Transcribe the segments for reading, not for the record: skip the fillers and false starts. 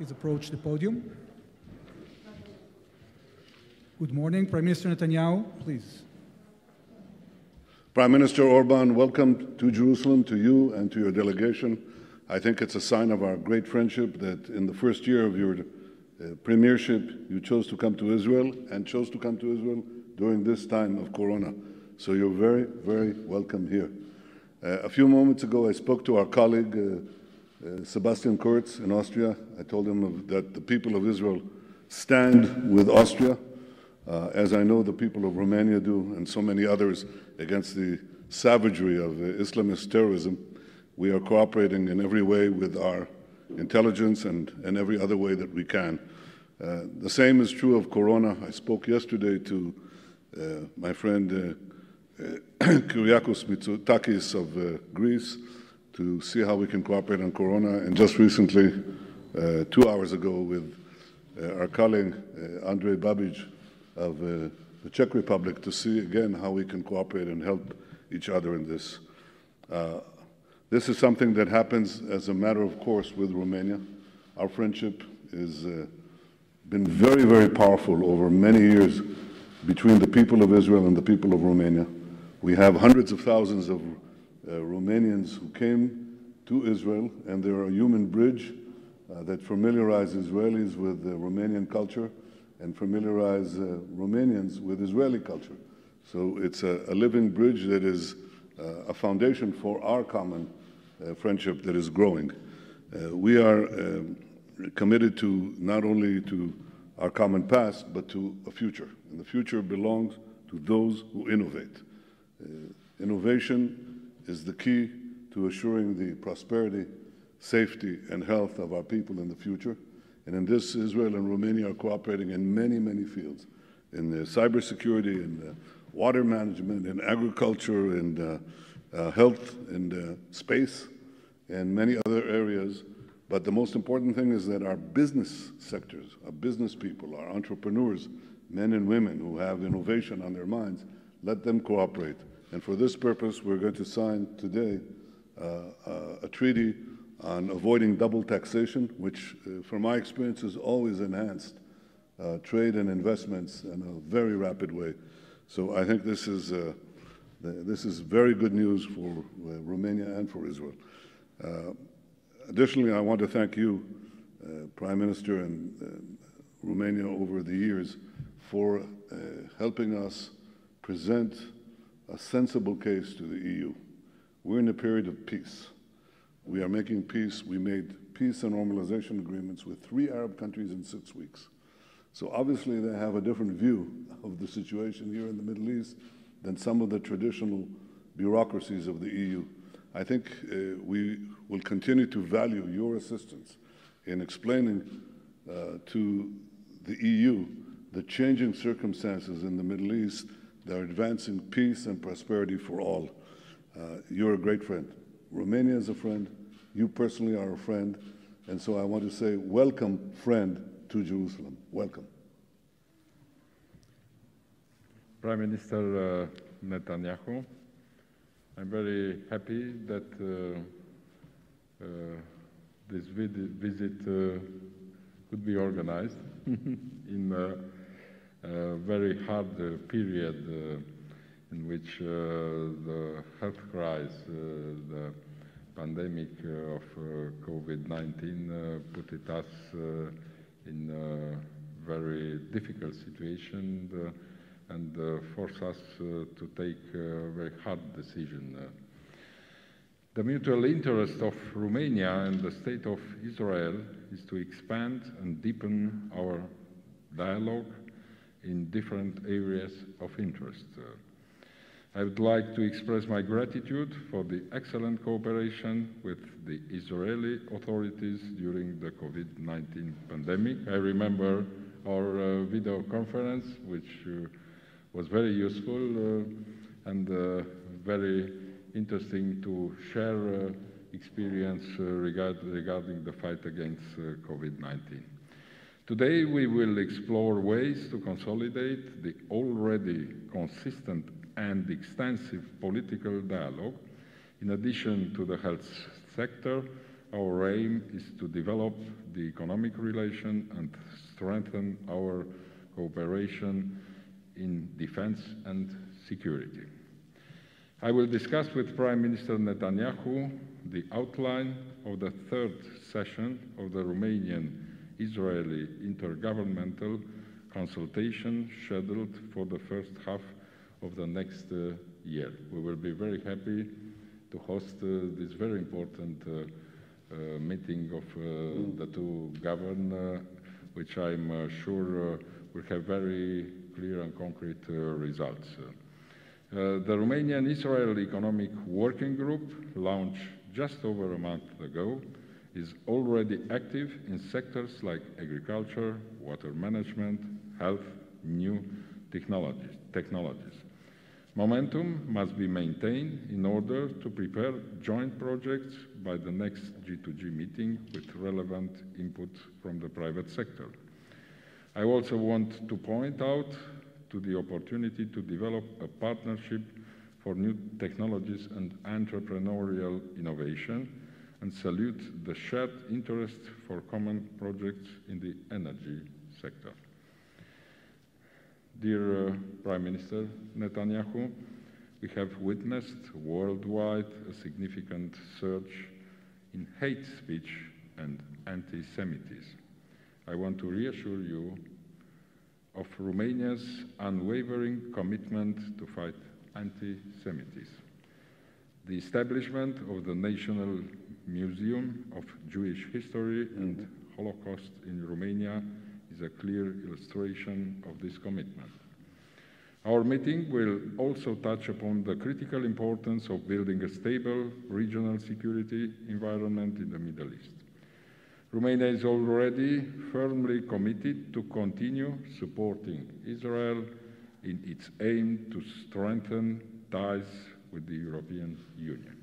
please approach the podium. Good morning, Prime Minister Netanyahu, please. Prime Minister Orban, welcome to Jerusalem, to you and to your delegation. I think it's a sign of our great friendship that in the first year of your premiership, you chose to come to Israel and chose to come to Israel during this time of Corona. So you're very, very welcome here. A few moments ago, I spoke to our colleague, Sebastian Kurz in Austria. I told him that the people of Israel stand with Austria, as I know the people of Romania do, and so many others, against the savagery of Islamist terrorism. We are cooperating in every way with our intelligence and in every other way that we can. The same is true of Corona. I spoke yesterday to my friend Kyriakos Mitsotakis of Greece to see how we can cooperate on Corona, and just recently, 2 hours ago, with our colleague Andrej Babic of the Czech Republic to see again how we can cooperate and help each other in this. This is something that happens as a matter of course with Romania. Our friendship has been very, very powerful over many years between the people of Israel and the people of Romania. We have hundreds of thousands of Romanians who came to Israel, and they're a human bridge that familiarizes Israelis with Romanian culture and familiarize Romanians with Israeli culture. So it's a living bridge that is a foundation for our common friendship that is growing. We are committed to not only to our common past, but to a future. And the future belongs to those who innovate. Innovation is the key to assuring the prosperity, safety, and health of our people in the future. And in this, Israel and Romania are cooperating in many, many fields, in cybersecurity, in water management, in agriculture, in health, and space, and many other areas. But the most important thing is that our business sectors, our business people, our entrepreneurs, men and women who have innovation on their minds, let them cooperate. And for this purpose, we're going to sign today a treaty on avoiding double taxation, which, from my experience, has always enhanced trade and investments in a very rapid way. So I think this is very good news for Romania and for Israel. Additionally, I want to thank you, Prime Minister, and Romania over the years for helping us present a sensible case to the EU. We're in a period of peace. We are making peace. We made peace and normalization agreements with 3 Arab countries in 6 weeks. So obviously they have a different view of the situation here in the Middle East than some of the traditional bureaucracies of the EU. I think we will continue to value your assistance in explaining to the EU the changing circumstances in the Middle East that are advancing peace and prosperity for all. You're a great friend. Romania is a friend. You personally are a friend. And so I want to say, welcome, friend, to Jerusalem. Welcome. Prime Minister Netanyahu, I'm very happy that this visit could be organized in a very hard period in which the health crisis, the pandemic of COVID-19 put us in a very difficult situation and forced us to take a very hard decision. The mutual interest of Romania and the State of Israel is to expand and deepen our dialogue in different areas of interest. I would like to express my gratitude for the excellent cooperation with the Israeli authorities during the COVID-19 pandemic. I remember our video conference, which was very useful and very interesting to share experience regarding the fight against COVID-19. Today we will explore ways to consolidate the already consistent and extensive political dialogue. In addition to the health sector, our aim is to develop the economic relation and strengthen our cooperation in defense and security. I will discuss with Prime Minister Netanyahu the outline of the third session of the Romanian-Israeli intergovernmental consultation scheduled for the first half of the next year. We will be very happy to host this very important meeting of the two governments, which I'm sure will have very clear and concrete results. The Romanian-Israel Economic Working Group, launched just over a month ago, is already active in sectors like agriculture, water management, health, new technologies. Momentum must be maintained in order to prepare joint projects by the next G2G meeting with relevant input from the private sector. I also want to point out to the opportunity to develop a partnership for new technologies and entrepreneurial innovation, and salute the shared interest for common projects in the energy sector. Dear Prime Minister Netanyahu, we have witnessed worldwide a significant surge in hate speech and anti-Semitism. I want to reassure you of Romania's unwavering commitment to fight anti-Semitism. The establishment of the National Museum of Jewish History and Holocaust in Romania is a clear illustration of this commitment. Our meeting will also touch upon the critical importance of building a stable regional security environment in the Middle East. Romania is already firmly committed to continue supporting Israel in its aim to strengthen ties with the European Union.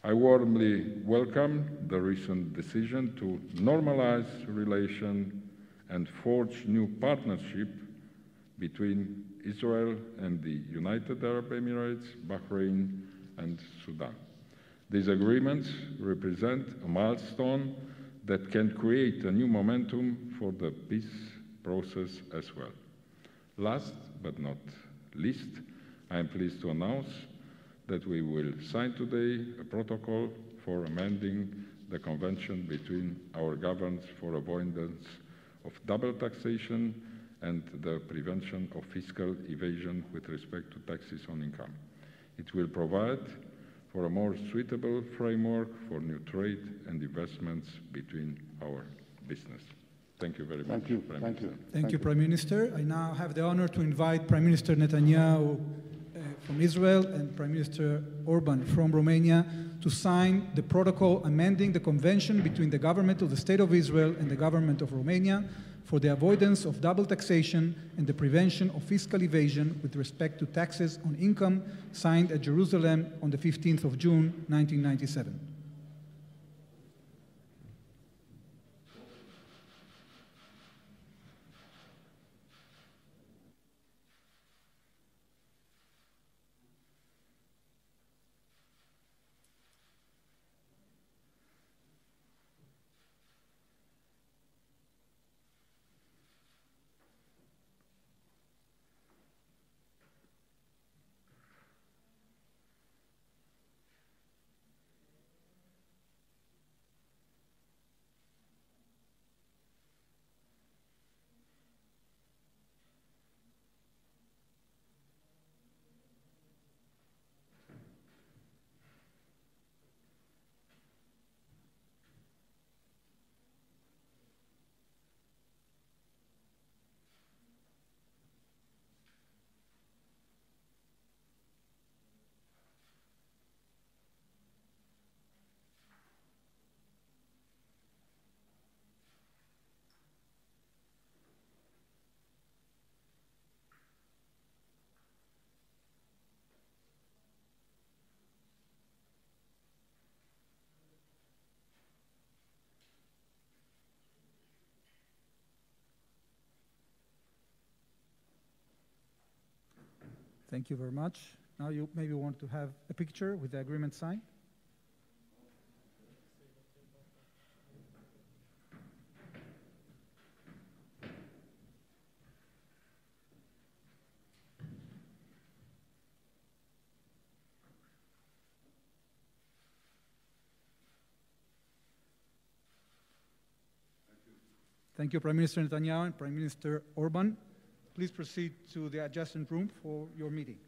I warmly welcome the recent decision to normalize relations and forge new partnership between Israel and the United Arab Emirates, Bahrain, and Sudan. These agreements represent a milestone that can create a new momentum for the peace process as well. Last but not least, I am pleased to announce that we will sign today a protocol for amending the convention between our governments for avoidance of double taxation and the prevention of fiscal evasion with respect to taxes on income. It will provide for a more suitable framework for new trade and investments between our business. Thank you very much. Thank you, Prime Minister. I now have the honor to invite Prime Minister Netanyahu from Israel and Prime Minister Orban from Romania to sign the protocol amending the convention between the government of the State of Israel and the government of Romania for the avoidance of double taxation and the prevention of fiscal evasion with respect to taxes on income, signed at Jerusalem on the 15th of June, 1997. Thank you very much. Now you maybe want to have a picture with the agreement signed. Thank you, Prime Minister Netanyahu and Prime Minister Orban. Please proceed to the adjacent room for your meeting.